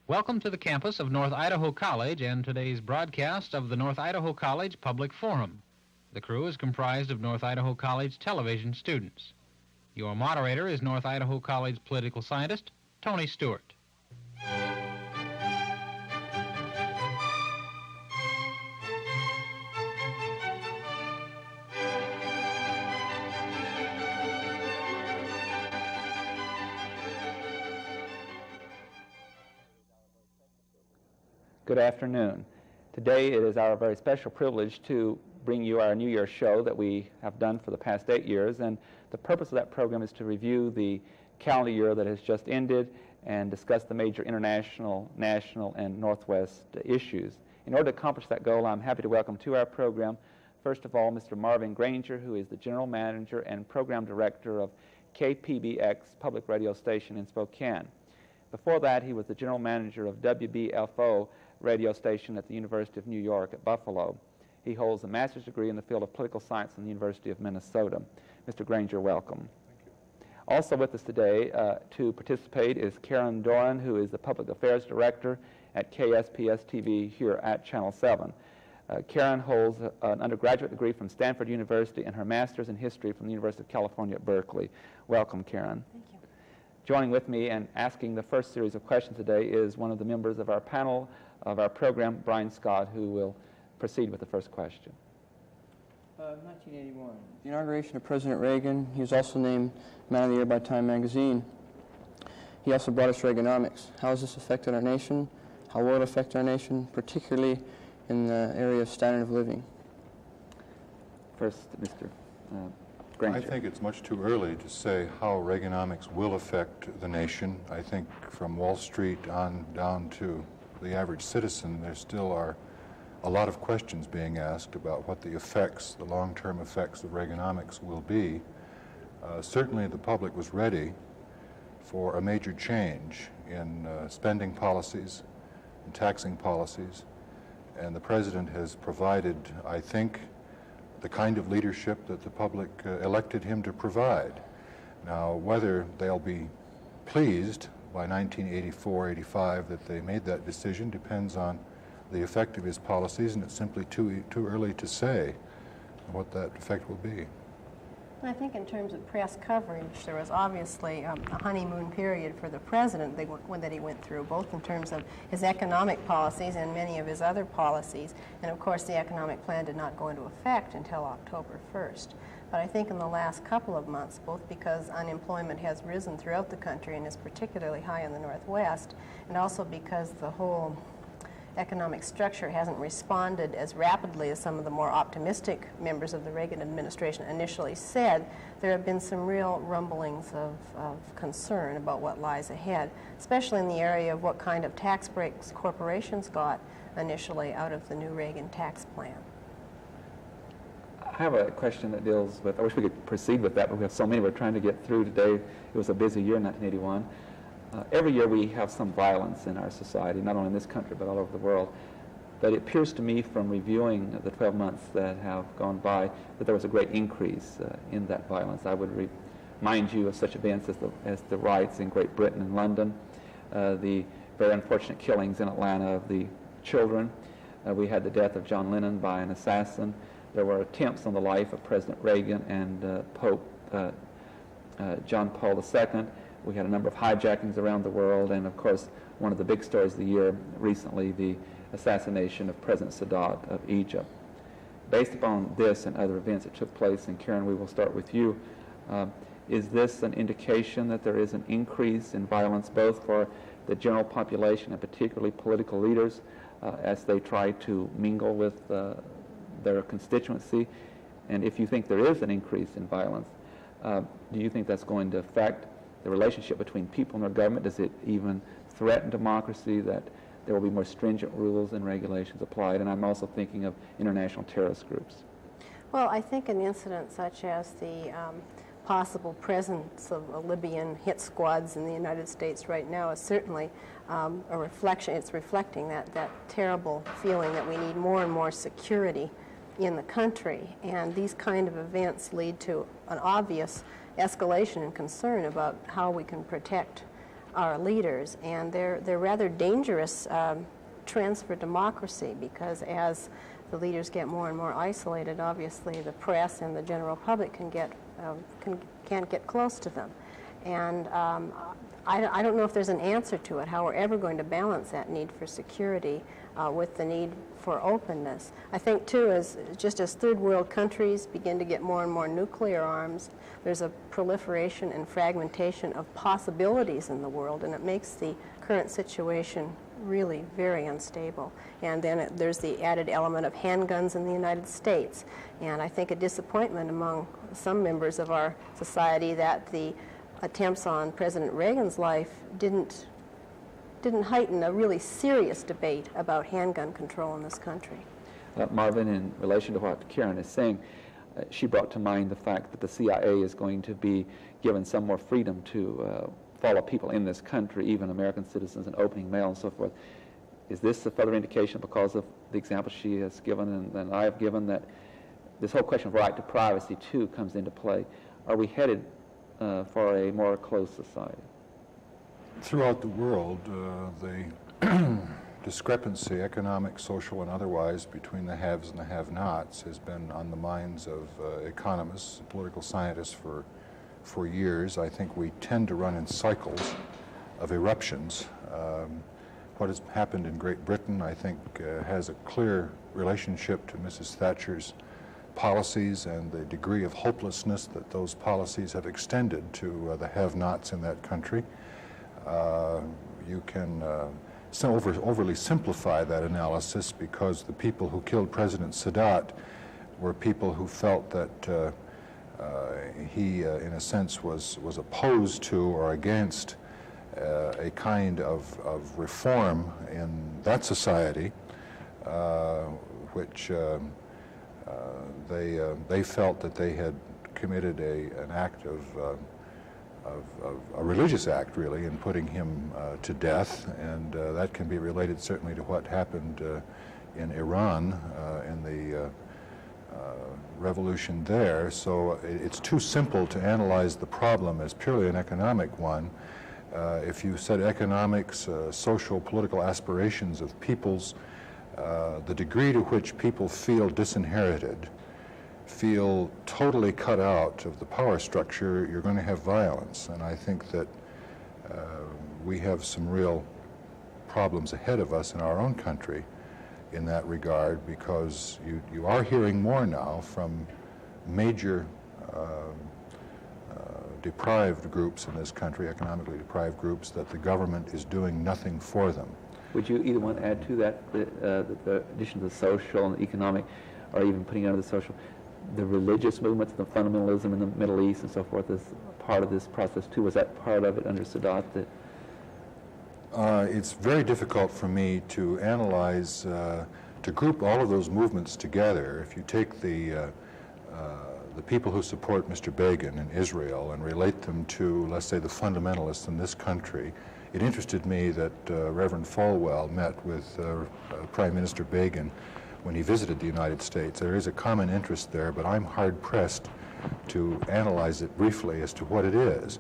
Welcome to the campus of North Idaho College and today's broadcast of the North Idaho College Public Forum. The crew is comprised of North Idaho College television students. Your moderator is North Idaho College political scientist Tony Stewart. Good afternoon. Today it is our very special privilege to bring you our New Year's show that we have done for the past 8 years, and the purpose of that program is to review the calendar year that has just ended and discuss the major international, national, and Northwest issues. In order to accomplish that goal, I'm happy to welcome to our program, first of all, Mr. Marvin Granger, who is the General Manager and Program Director of KPBX Public Radio Station in Spokane. Before that, he was the General Manager of WBFO radio station at the University of New York at Buffalo. He holds a master's degree in the field of political science from the University of Minnesota. Mr. Granger, welcome. Thank you. Also with us today to participate is Karen Doran, who is the Public Affairs Director at KSPS-TV here at Channel 7. Karen holds an undergraduate degree from Stanford University and her master's in history from the University of California at Berkeley. Welcome, Karen. Thank you. Joining with me and asking the first series of questions today is one of the members of our panel of our program, Brian Scott, who will proceed with the first question. 1981, the inauguration of President Reagan. He was also named Man of the Year by Time magazine. He also brought us Reaganomics. How has this affected our nation? How will it affect our nation, particularly in the area of standard of living? First, Mr. Granger. I think it's much too early to say how Reaganomics will affect the nation. I think from Wall Street on down to the average citizen, there still are a lot of questions being asked about what the effects, the long-term effects of Reaganomics will be. Certainly the public was ready for a major change in spending policies and taxing policies, and the president has provided, I think, the kind of leadership that the public elected him to provide. Now, whether they'll be pleased by 1984-85 that they made that decision depends on the effect of his policies, and it's simply too early to say what that effect will be. I think in terms of press coverage, there was obviously a honeymoon period for the president that he went through, both in terms of his economic policies and many of his other policies. And of course, the economic plan did not go into effect until October 1st. But I think in the last couple of months, both because unemployment has risen throughout the country and is particularly high in the Northwest, and also because the whole economic structure hasn't responded as rapidly as some of the more optimistic members of the Reagan administration initially said, there have been some real rumblings of concern about what lies ahead, especially in the area of what kind of tax breaks corporations got initially out of the new Reagan tax plan. I have a question that deals with, I wish we could proceed with that, but we have so many we're trying to get through today. It was a busy year in 1981. Every year we have some violence in our society, not only in this country but all over the world. But it appears to me from reviewing the 12 months that have gone by that there was a great increase in that violence. I would remind you of such events as the riots in Great Britain and London, the very unfortunate killings in Atlanta of the children. We had the death of John Lennon by an assassin. There were attempts on the life of President Reagan and Pope John Paul II. We had a number of hijackings around the world, and of course, one of the big stories of the year recently, the assassination of President Sadat of Egypt. Based upon this and other events that took place, and Karen, we will start with you, is this an indication that there is an increase in violence both for the general population and particularly political leaders as they try to mingle with their constituency? And if you think there is an increase in violence, do you think that's going to affect the relationship between people and their government? Does it even threaten democracy, that there will be more stringent rules and regulations applied? And I'm also thinking of international terrorist groups. Well, I think an incident such as the possible presence of Libyan hit squads in the United States right now is certainly a reflection. It's reflecting that terrible feeling that we need more and more security in the country. And these kind of events lead to an obvious escalation and concern about how we can protect our leaders, and they're rather dangerous trends for democracy, because as the leaders get more and more isolated, obviously the press and the general public can't get close to them. And I don't know if there's an answer to it, how we're ever going to balance that need for security with the need for openness. I think, too, as third world countries begin to get more and more nuclear arms, there's a proliferation and fragmentation of possibilities in the world, and it makes the current situation really very unstable. And then there's the added element of handguns in the United States. And I think a disappointment among some members of our society that the attempts on President Reagan's life didn't heighten a really serious debate about handgun control in this country. Marvin, in relation to what Karen is saying, she brought to mind the fact that the CIA is going to be given some more freedom to follow people in this country, even American citizens, and opening mail and so forth. Is this a further indication, because of the example she has given and I have given, that this whole question of right to privacy, too, comes into play? Are we headed for a more closed society? Throughout the world, the discrepancy, economic, social, and otherwise, between the haves and the have-nots has been on the minds of economists, political scientists for years. I think we tend to run in cycles of eruptions. What has happened in Great Britain, I think, has a clear relationship to Mrs. Thatcher's policies and the degree of hopelessness that those policies have extended to the have-nots in that country. You can overly simplify that analysis, because the people who killed President Sadat were people who felt that he, in a sense, was opposed to or against a kind of reform in that society, which they felt that they had committed an act of a religious act, really, in putting him to death, and that can be related certainly to what happened in Iran in the revolution there. So it's too simple to analyze the problem as purely an economic one. If you said economics, social, political aspirations of peoples, the degree to which people feel disinherited, feel totally cut out of the power structure, you're going to have violence. And I think that we have some real problems ahead of us in our own country in that regard, because you are hearing more now from major deprived groups in this country, economically deprived groups, that the government is doing nothing for them. Would you either want to add to that, the addition to the social and the economic, or even putting under the social, the religious movements, the fundamentalism in the Middle East and so forth, is part of this process too? Was that part of it under Sadat? It's very difficult for me to analyze, to group all of those movements together. If you take the people who support Mr. Begin in Israel and relate them to, let's say, the fundamentalists in this country, it interested me that Reverend Falwell met with Prime Minister Begin when he visited the United States. There is a common interest there, but I'm hard-pressed to analyze it briefly as to what it is.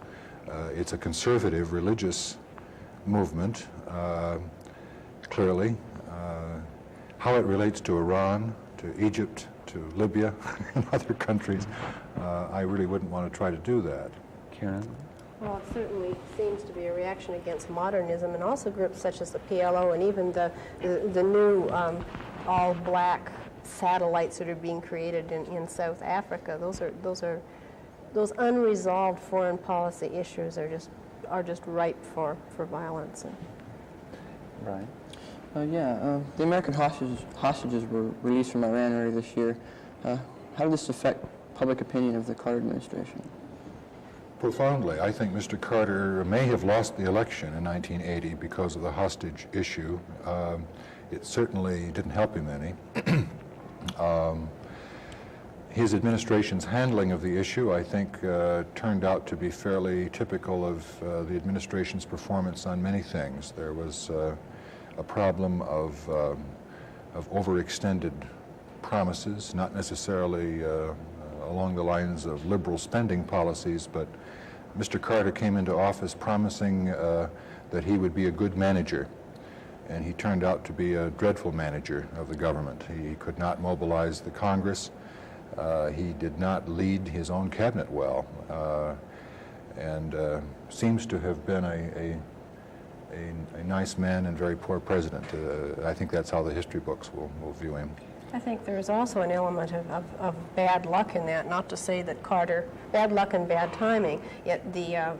It's a conservative religious movement, clearly. How it relates to Iran, to Egypt, to Libya, and other countries, I really wouldn't want to try to do that. Karen? Well, it certainly seems to be a reaction against modernism, and also groups such as the PLO and even the new all-black satellites that are being created in South Africa. Those unresolved foreign policy issues are just ripe for violence. Right. The American hostages were released from Iran earlier this year. How did this affect public opinion of the Carter administration? Profoundly. I think Mr. Carter may have lost the election in 1980 because of the hostage issue. It certainly didn't help him any. His administration's handling of the issue, I think, turned out to be fairly typical of the administration's performance on many things. There was a problem of overextended promises, not necessarily along the lines of liberal spending policies, but Mr. Carter came into office promising that he would be a good manager, and he turned out to be a dreadful manager of the government. He could not mobilize the Congress. He did not lead his own cabinet well, and seems to have been a nice man and very poor president. I think that's how the history books will view him. I think there is also an element of bad luck in that, not to say that Carter, bad luck and bad timing, yet the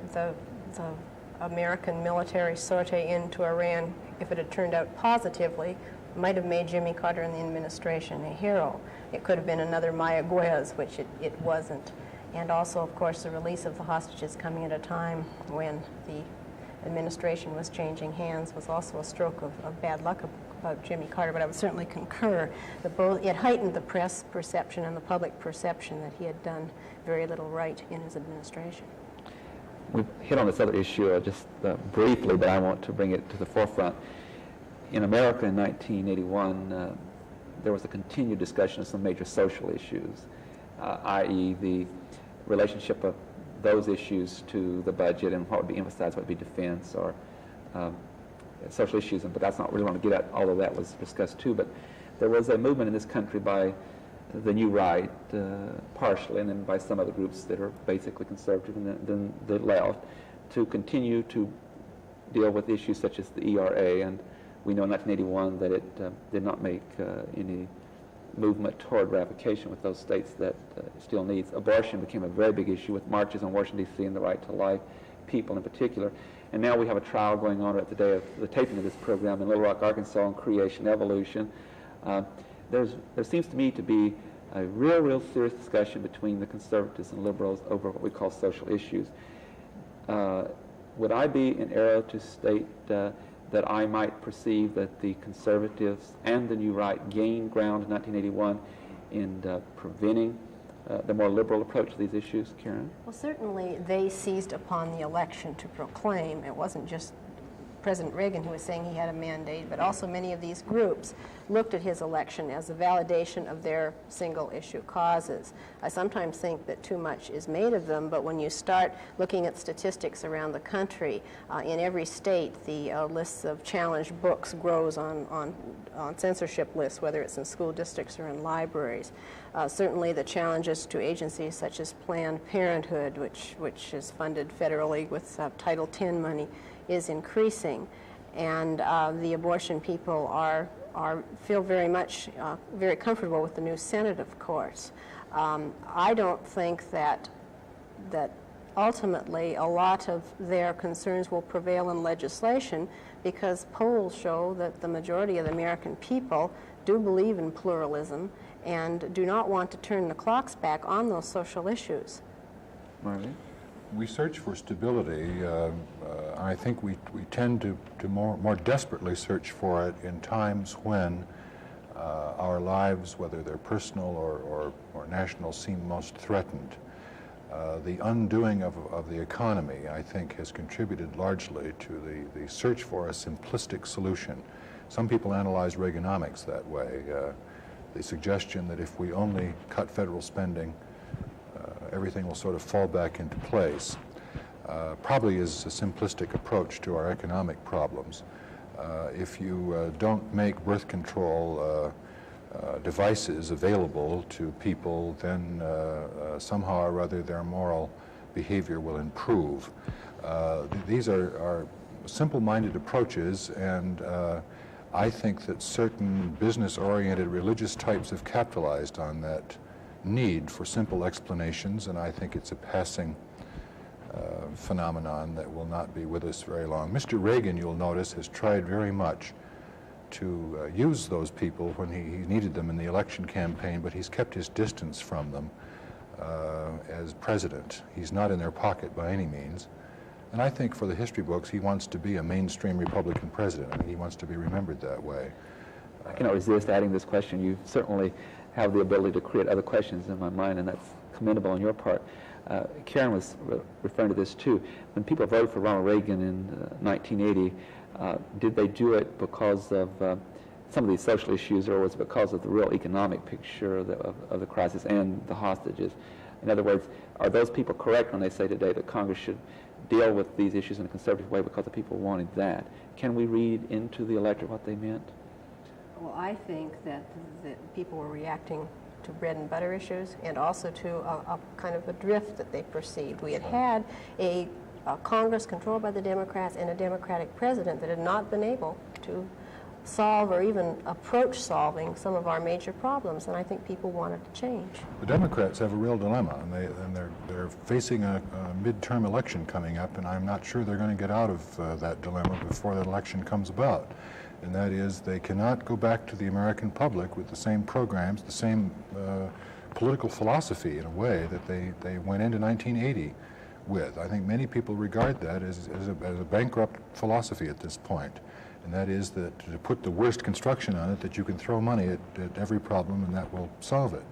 American military sortie into Iran, if it had turned out positively, might have made Jimmy Carter and the administration a hero. It could have been another Mayaguez, which it wasn't. And also, of course, the release of the hostages coming at a time when the administration was changing hands was also a stroke of bad luck about Jimmy Carter, but I would certainly concur that both it heightened the press perception and the public perception that he had done very little right in his administration. We've hit on this other issue just briefly, but I want to bring it to the forefront. In America in 1981, there was a continued discussion of some major social issues, i.e. the relationship of those issues to the budget and what would be emphasized, what would be defense or social issues, but that's not really what I want to get at, although that was discussed too. But there was a movement in this country by the New Right, partially, and then by some other groups that are basically conservative, and then the left, to continue to deal with issues such as the ERA. And we know in 1981 that it did not make any movement toward ratification with those states that still needs. Abortion became a very big issue with marches on Washington, D.C. and the right to life, people in particular. And now we have a trial going on at the day of the taping of this program in Little Rock, Arkansas on creation, evolution. There seems to me to be a real serious discussion between the conservatives and liberals over what we call social issues. Would I be in error to state that I might perceive that the conservatives and the New Right gained ground in 1981 in preventing the more liberal approach to these issues? Karen? Well, certainly they seized upon the election to proclaim. It wasn't just President Reagan who was saying he had a mandate, but also many of these groups looked at his election as a validation of their single-issue causes. I sometimes think that too much is made of them, but when you start looking at statistics around the country, in every state, the lists of challenged books grows on censorship lists, whether it's in school districts or in libraries. Certainly the challenges to agencies such as Planned Parenthood, which is funded federally with Title X money, is increasing, and the abortion people feel very much very comfortable with the new Senate, of course. I don't think that ultimately a lot of their concerns will prevail in legislation, because polls show that the majority of the American people do believe in pluralism and do not want to turn the clocks back on those social issues. Marlene? We search for stability. I think we tend to more desperately search for it in times when our lives, whether they're personal or national, seem most threatened. The undoing of the economy, I think, has contributed largely to the search for a simplistic solution. Some people analyze Reaganomics that way. The suggestion that if we only cut federal spending, everything will sort of fall back into place, probably is a simplistic approach to our economic problems. If you don't make birth control devices available to people, then somehow or other their moral behavior will improve. These are simple-minded approaches, and I think that certain business-oriented religious types have capitalized on that need for simple explanations, and I think it's a passing phenomenon that will not be with us very long. Mr. Reagan, you'll notice, has tried very much to use those people when he needed them in the election campaign, but he's kept his distance from them as president. He's not in their pocket by any means. And I think for the history books, he wants to be a mainstream Republican president. I mean, he wants to be remembered that way. I cannot resist adding this question. You certainly have the ability to create other questions in my mind, and that's commendable on your part. Karen was referring to this too. When people voted for Ronald Reagan in 1980, did they do it because of some of these social issues, or was it because of the real economic picture of the crisis and the hostages? In other words, are those people correct when they say today that Congress should deal with these issues in a conservative way because the people wanted that? Can we read into the electorate what they meant? Well, I think that people were reacting to bread and butter issues and also to a kind of a drift that they perceived. We had had a Congress controlled by the Democrats and a Democratic president that had not been able to solve or even approach solving some of our major problems, and I think people wanted to change. The Democrats have a real dilemma, and they're facing a midterm election coming up, and I'm not sure they're going to get out of that dilemma before that election comes about. And that is, they cannot go back to the American public with the same programs, the same political philosophy, in a way, that they went into 1980 with. I think many people regard that as a bankrupt philosophy at this point. And that is that to put the worst construction on it, that you can throw money at every problem and that will solve it.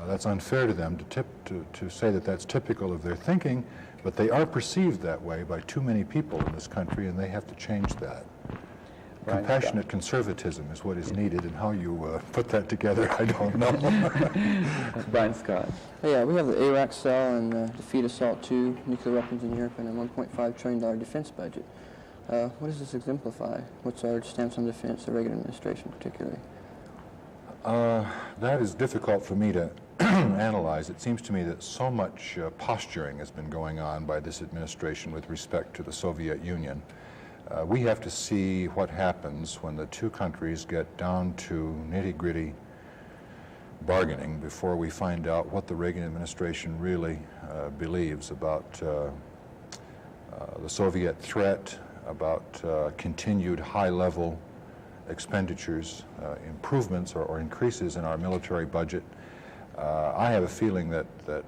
That's unfair to them to say that that's typical of their thinking, but they are perceived that way by too many people in this country, and they have to change that. Right. Compassionate conservatism is what is needed, and how you put that together, I don't know. Brian Scott. Yeah, we have the ARAC cell and defeat assault 2, nuclear weapons in Europe, and a $1.5 trillion defense budget. What does this exemplify? What's our stance on defense, the Reagan administration particularly? That is difficult for me to analyze. It seems to me that so much posturing has been going on by this administration with respect to the Soviet Union. We have to see what happens when the two countries get down to nitty-gritty bargaining before we find out what the Reagan administration really believes about the Soviet threat, about continued high-level expenditures, improvements or increases in our military budget. I have a feeling that the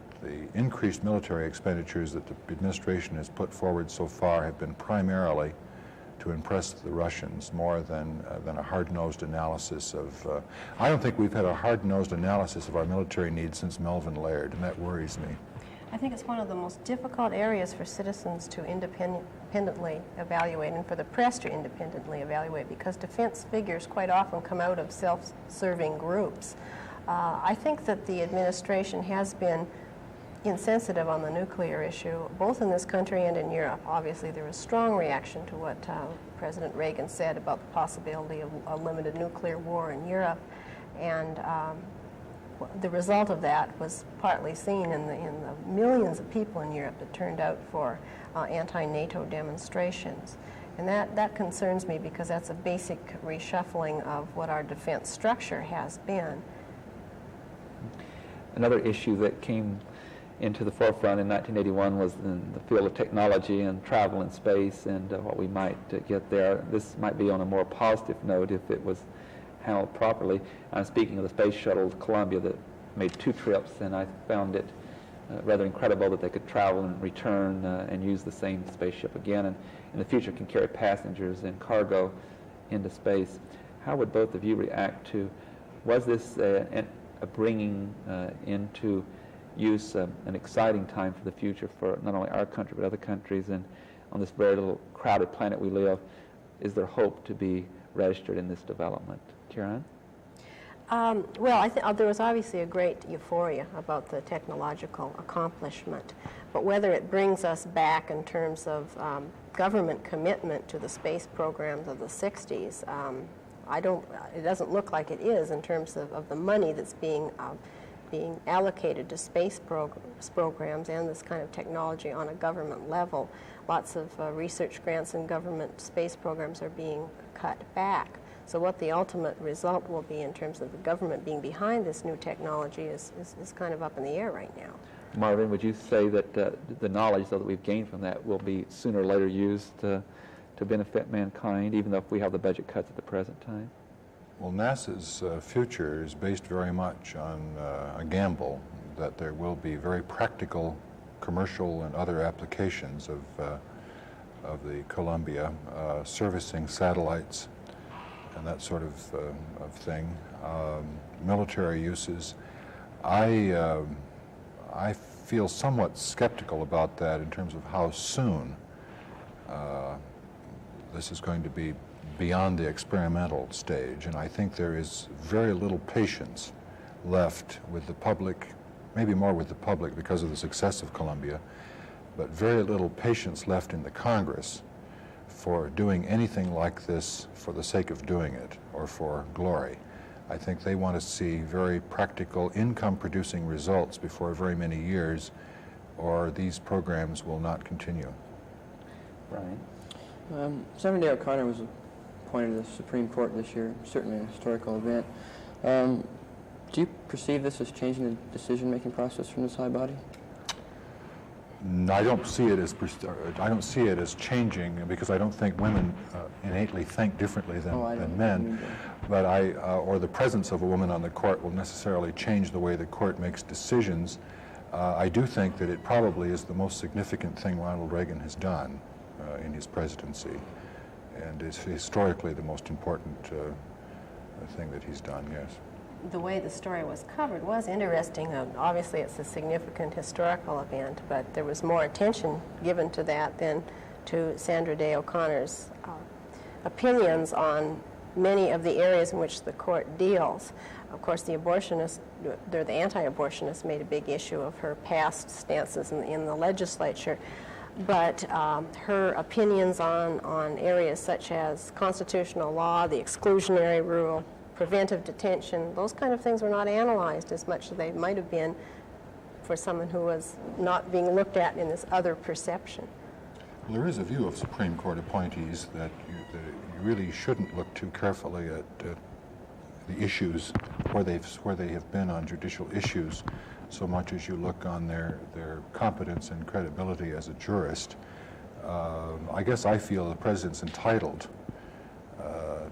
increased military expenditures that the administration has put forward so far have been primarily to impress the Russians more than a hard-nosed analysis of... I don't think we've had a hard-nosed analysis of our military needs since Melvin Laird, and that worries me. I think it's one of the most difficult areas for citizens to independently evaluate and for the press to independently evaluate, because defense figures quite often come out of self-serving groups. I think that the administration has been insensitive on the nuclear issue, both in this country and in Europe. Obviously, there was strong reaction to what President Reagan said about the possibility of a limited nuclear war in Europe, and the result of that was partly seen in the millions of people in Europe that turned out for anti-NATO demonstrations. And that concerns me, because that's a basic reshuffling of what our defense structure has been. Another issue that came into the forefront in 1981 was in the field of technology and travel in space and what we might get there. This might be on a more positive note if it was handled properly. I'm speaking of the space shuttle Columbia that made 2 trips, and I found it rather incredible that they could travel and return and use the same spaceship again, and in the future can carry passengers and cargo into space. How would both of you react to, was this a bringing into use an exciting time for the future for not only our country but other countries, and on this very little crowded planet we live, is there hope to be registered in this development? Karen? Well, I think there was obviously a great euphoria about the technological accomplishment, but whether it brings us back in terms of government commitment to the space programs of the 60s, it doesn't look like it is in terms of the money that's being allocated to space programs and this kind of technology on a government level. Lots of research grants and government space programs are being cut back. So what the ultimate result will be in terms of the government being behind this new technology is kind of up in the air right now. Marvin, would you say that the knowledge though that we've gained from that will be sooner or later used to benefit mankind, even though if we have the budget cuts at the present time? Well, NASA's future is based very much on a gamble that there will be very practical commercial and other applications of the Columbia, servicing satellites and that sort of thing, military uses. I feel somewhat skeptical about that in terms of how soon this is going to be beyond the experimental stage, and I think there is very little patience left with the public maybe more with the public because of the success of Columbia, but very little patience left in the Congress for doing anything like this for the sake of doing it or for glory. I think they want to see very practical income-producing results before very many years, or these programs will not continue. Brian? Senator Day O'Connor was appointed to the Supreme Court this year, certainly a historical event. Do you perceive this as changing the decision-making process from this high body? No, I don't see it as changing, because I don't think women innately think differently than men. But or the presence of a woman on the court will necessarily change the way the court makes decisions. I do think that it probably is the most significant thing Ronald Reagan has done in his presidency, and is historically the most important thing that he's done, yes. The way the story was covered was interesting. Obviously, it's a significant historical event, but there was more attention given to that than to Sandra Day O'Connor's opinions on many of the areas in which the court deals. Of course, the anti-abortionists made a big issue of her past stances in the legislature, but her opinions on areas such as constitutional law, the exclusionary rule, preventive detention, those kind of things were not analyzed as much as they might have been for someone who was not being looked at in this other perception. Well, there is a view of Supreme Court appointees that you really shouldn't look too carefully at the issues where they have been on judicial issues, so much as you look on their competence and credibility as a jurist. I guess I feel the president's entitled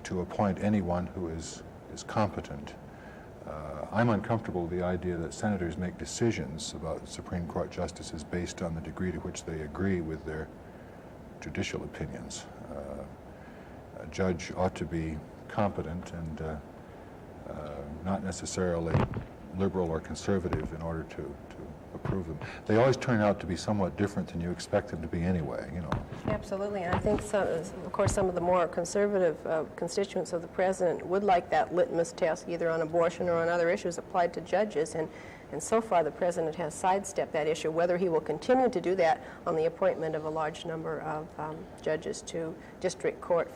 to appoint anyone who is competent. I'm uncomfortable with the idea that senators make decisions about Supreme Court justices based on the degree to which they agree with their judicial opinions. A judge ought to be competent and not necessarily liberal or conservative in order to approve them. They always turn out to be somewhat different than you expect them to be anyway, you know. Absolutely, and I think, of course, some of the more conservative constituents of the president would like that litmus test, either on abortion or on other issues, applied to judges, and so far the president has sidestepped that issue. Whether he will continue to do that on the appointment of a large number of judges to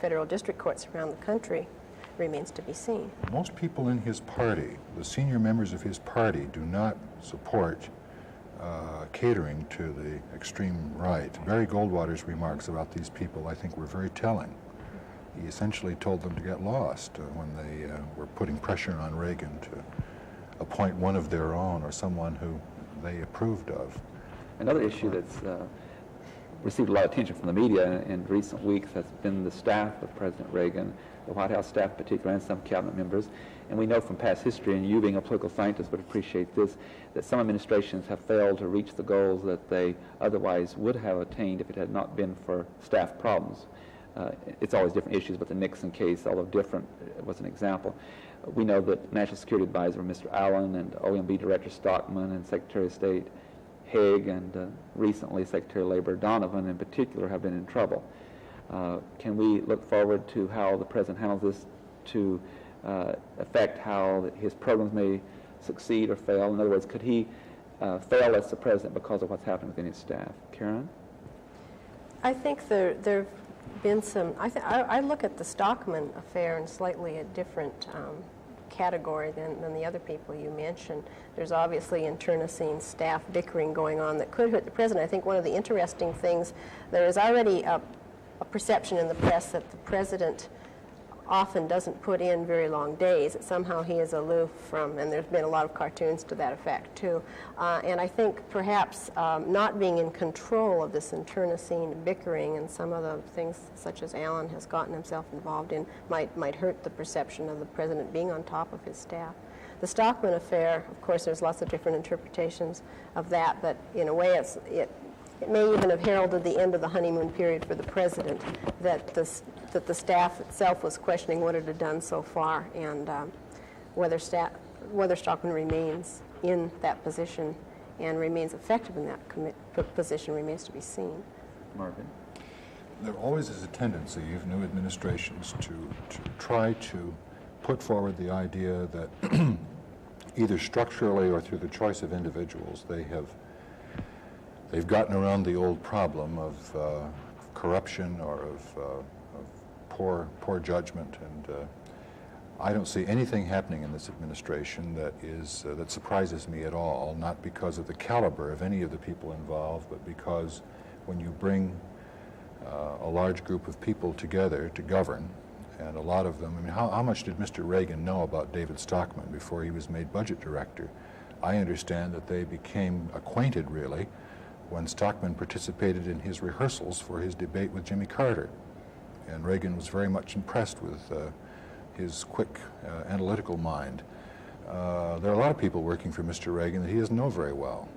federal district courts around the country remains to be seen. Most people in his party, the senior members of his party, do not support catering to the extreme right. Barry Goldwater's remarks about these people, I think, were very telling. He essentially told them to get lost when they were putting pressure on Reagan to appoint one of their own or someone who they approved of. Another issue that's received a lot of attention from the media in recent weeks has been the staff of President Reagan, the White House staff in particular, and some cabinet members. And we know from past history, and you being a political scientist would appreciate this, that some administrations have failed to reach the goals that they otherwise would have attained if it had not been for staff problems. It's always different issues, but the Nixon case, although different, was an example. We know that National Security Advisor Mr. Allen and OMB Director Stockman and Secretary of State Haig and recently Secretary of Labor Donovan in particular have been in trouble. Can we look forward to how the President handles this to affect how his programs may succeed or fail? In other words, could he fail as the President because of what's happened within his staff? Karen? I think there have been some, I look at the Stockman affair in slightly a different category than the other people you mentioned. There's obviously internecine staff bickering going on that could hurt the President. I think one of the interesting things, there is already a perception in the press that the President often doesn't put in very long days, that somehow he is aloof from, and there's been a lot of cartoons to that effect too. And I think perhaps not being in control of this internecine bickering and some of the things such as Allen has gotten himself involved in might hurt the perception of the President being on top of his staff. The Stockman affair, of course, there's lots of different interpretations of that, but in a way it may even have heralded the end of the honeymoon period for the President, that the staff itself was questioning what it had done so far, and whether Stockman remains in that position and remains effective in that position remains to be seen. Marvin? There always is a tendency of new administrations to try to put forward the idea that either structurally or through the choice of individuals, they've gotten around the old problem of corruption or of poor judgment, and I don't see anything happening in this administration that surprises me at all, not because of the caliber of any of the people involved, but because when you bring a large group of people together to govern, and a lot of them, I mean, how much did Mr. Reagan know about David Stockman before he was made budget director? I understand that they became acquainted, really, when Stockman participated in his rehearsals for his debate with Jimmy Carter. And Reagan was very much impressed with his quick analytical mind. There are a lot of people working for Mr. Reagan that he doesn't know very well.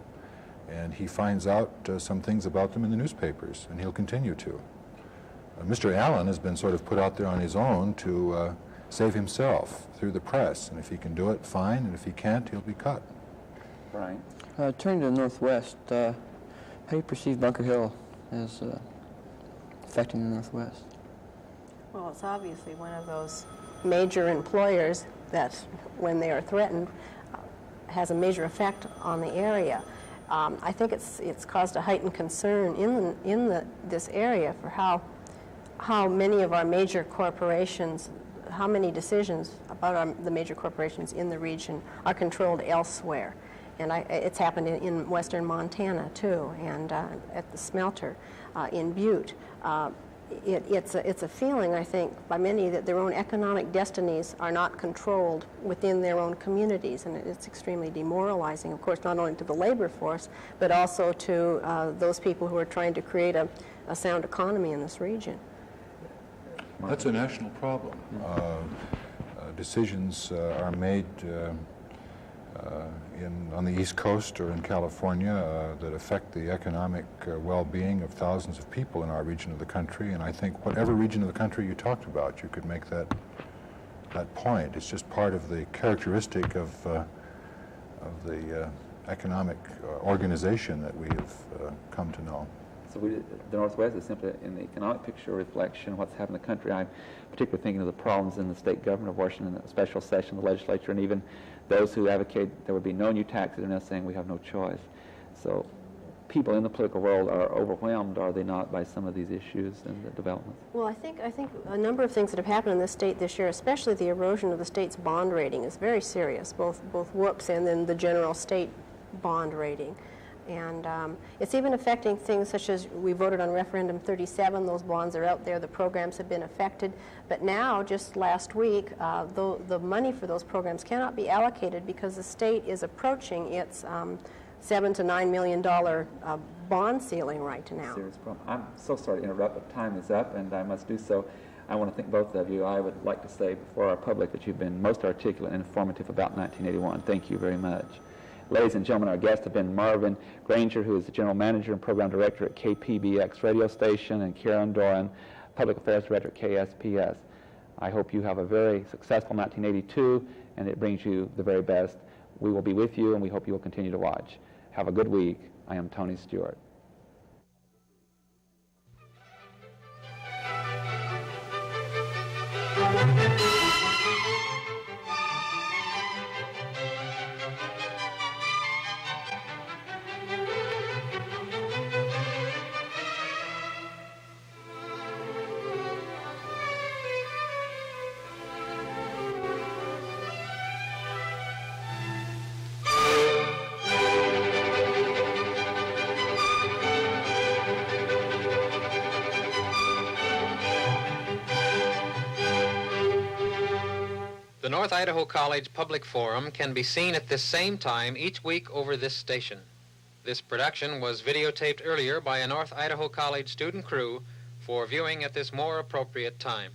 And he finds out some things about them in the newspapers, and he'll continue to. Mr. Allen has been sort of put out there on his own to save himself through the press, and if he can do it, fine, and if he can't, he'll be cut. Brian? Turning to the Northwest, how do you perceive Bunker Hill as affecting the Northwest? Well, it's obviously one of those major employers that, when they are threatened, has a major effect on the area. I think it's caused a heightened concern in this area for how many of our major corporations, how many decisions about the major corporations in the region are controlled elsewhere. And it's happened in western Montana, too, and at the smelter in Butte. It's a feeling, I think, by many that their own economic destinies are not controlled within their own communities, and it's extremely demoralizing, of course, not only to the labor force, but also to those people who are trying to create a sound economy in this region. That's a national problem. Decisions are made on the East Coast or in California that affect the economic well-being of thousands of people in our region of the country, and I think whatever region of the country you talked about, you could make that point. It's just part of the characteristic of the economic organization that we have come to know. So the Northwest is simply, in the economic picture, a reflection of what's happened in the country. I'm particularly thinking of the problems in the state government of Washington, the special session of the legislature, and even those who advocate there would be no new taxes are now saying we have no choice. So people in the political world are overwhelmed, are they not, by some of these issues and the developments? Well, I think a number of things that have happened in this state this year, especially the erosion of the state's bond rating, is very serious, both WHOOPs and then the general state bond rating. And it's even affecting things such as we voted on Referendum 37. Those bonds are out there. The programs have been affected. But now, just last week, the money for those programs cannot be allocated because the state is approaching its $7 to $9 million bond ceiling right now. Serious problem. I'm so sorry to interrupt, but time is up, and I must do so. I want to thank both of you. I would like to say before our public that you've been most articulate and informative about 1981. Thank you very much. Ladies and gentlemen, our guests have been Marvin Granger, who is the General Manager and Program Director at KPBX radio station, and Karen Doran, Public Affairs Director at KSPS. I hope you have a very successful 1982, and it brings you the very best. We will be with you, and we hope you will continue to watch. Have a good week. I am Tony Stewart. The North Idaho College Public Forum can be seen at this same time each week over this station. This production was videotaped earlier by a North Idaho College student crew for viewing at this more appropriate time.